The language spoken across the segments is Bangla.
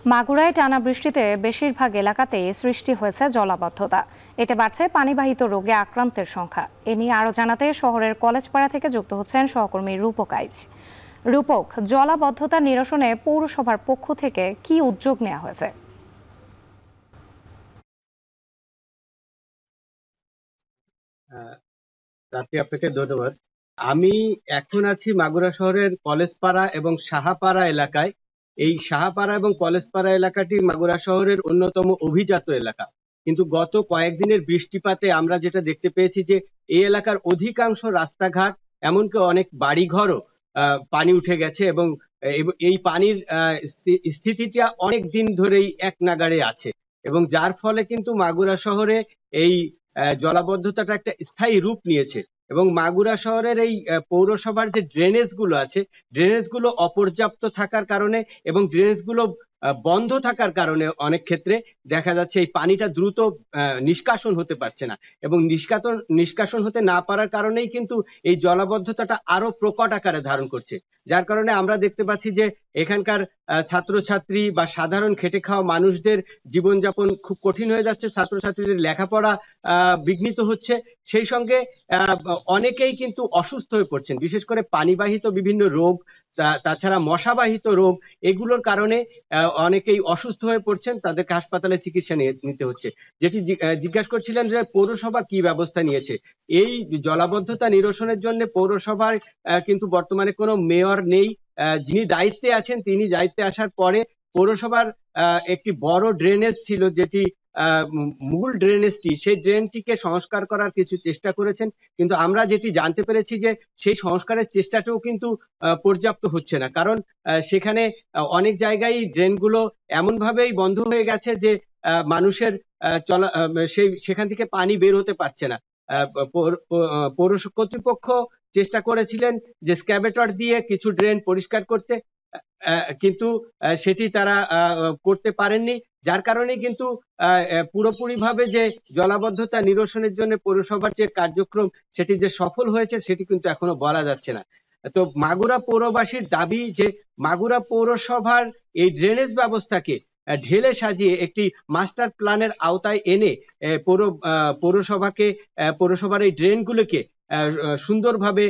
মাগুরায় টানা বৃষ্টিতে বেশিরভাগ এলাকাতেই সৃষ্টি হয়েছে জলাবদ্ধতা। এতে বাড়ছে পানিবাহিত রোগে আক্রান্তের সংখ্যা। এ নিয়ে আরও জানাতে শহরের কলেজপাড়া থেকে যুক্ত হচ্ছেন সহকর্মী রূপক আইচ। রূপক, জলাবদ্ধতা নিরসনে পৌরসভার পক্ষ থেকে কি উদ্যোগ নেওয়া হয়েছে? আপনাকে ধন্যবাদ। আমি এখন আছি মাগুরা শহরের কলেজপাড়া এবং সাহাপাড়া এলাকায়। এই সাহাপাড়া এবং কলেজপাড়া এলাকাটি মাগুরা শহরের অন্যতম অভিজাত এলাকা। কিন্তু গত কয়েকদিনের বৃষ্টিপাতে আমরা যেটা দেখতে পেয়েছি যে এই এলাকার অধিকাংশ রাস্তাঘাট এমনকি অনেক বাড়িঘরও পানি উঠে গেছে এবং এই পানির স্থিতিটা অনেক দিন ধরেই এক নাগাড়ে আছে এবং যার ফলে কিন্তু মাগুরা শহরে এই জলাবদ্ধতাটা একটা স্থায়ী রূপ নিয়েছে এবং মাগুরা শহরের এই পৌরসভার যে ড্রেনেজ গুলো আছে, ড্রেনেজ গুলো অপর্যাপ্ত থাকার কারণে এবং ড্রেনেজ গুলো বন্ধ থাকার কারণে অনেক ক্ষেত্রে দেখা যাচ্ছে এই পানিটা দ্রুত নিষ্কাশন হতে পারছে না এবং নিষ্কাশন হতে না পারার কারণেই কিন্তু এই জলাবদ্ধতাটা আরো প্রকট আকারে ধারণ করছে। যার কারণে আমরা দেখতে পাচ্ছি যে এখানকার ছাত্রছাত্রী বা সাধারণ খেটে খাওয়া মানুষদের জীবনযাপন খুব কঠিন হয়ে যাচ্ছে, ছাত্রছাত্রীদের লেখাপড়া বিঘ্নিত হচ্ছে, সেই সঙ্গে অনেকেই কিন্তু অসুস্থ হয়ে পড়ছেন, বিশেষ করে পানিবাহিত বিভিন্ন রোগ, তাছাড়া মশাবাহিত রোগ, এগুলোর কারণে অনেকেই অসুস্থ হয়ে পড়ছেন, তাদেরকে হাসপাতালে চিকিৎসা নিতে হচ্ছে। যেটি জিজ্ঞাসা করছিলেন যে পৌরসভা কি ব্যবস্থা নিয়েছে। এই জলাবদ্ধতা নিরসনের জন্য পৌরসভার কিন্তু বর্তমানে কোনো মেয়র নেই। যিনি দায়িত্বে আছেন তিনি দায়িত্বে আসার পরে পৌরসভার একটি বড় ড্রেনেজ ছিল, যেটি মূল ড্রেনেজটি, সেই ড্রেনটিকে সংস্কার করার কিছু চেষ্টা করেছেন, কিন্তু আমরা যেটি জানতে পেরেছি যে সেই সংস্কারের চেষ্টাটাও কিন্তু পর্যাপ্ত হচ্ছে না, কারণ সেখানে অনেক জায়গায় ড্রেনগুলো এমন ভাবেই বন্ধ হয়ে গেছে যে মানুষের সেখান থেকে পানি বের হতে পারছে না। পৌর কর্তৃপক্ষ চেষ্টা করেছিলেন যে স্ক্যাভেটর দিয়ে কিছু ড্রেন পরিষ্কার করতে, কিন্তু সেটি তারা করতে পারেননি, যার কারণে কিন্তু পুরোপুরিভাবে যে জলাবদ্ধতা নিরসনের জন্য পৌরসভার যে কার্যক্রম সেটি যে সফল হয়েছে সেটি কিন্তু এখনো বলা যাচ্ছে না। তো মাগুরা পৌরবাসীর দাবি যে মাগুরা পৌরসভার এই ড্রেনেজ ব্যবস্থাকে ঢেলে সাজিয়ে একটি মাস্টার প্ল্যানের আওতায় এনে পৌরসভার এই ড্রেনগুলোকে সুন্দরভাবে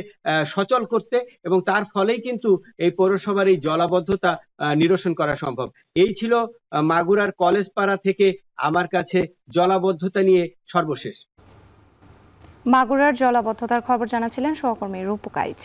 সচল করতে, এবং তার ফলেই কিন্তু এই পৌরসভার এই জলাবদ্ধতা নিরসন করা সম্ভব। এই ছিল মাগুরার কলেজপাড়া থেকে আমার কাছে জলাবদ্ধতা নিয়ে সর্বশেষ। মাগুরার জলাবদ্ধতার খবর জানাচ্ছিলেন সহকর্মী রূপক আইচ।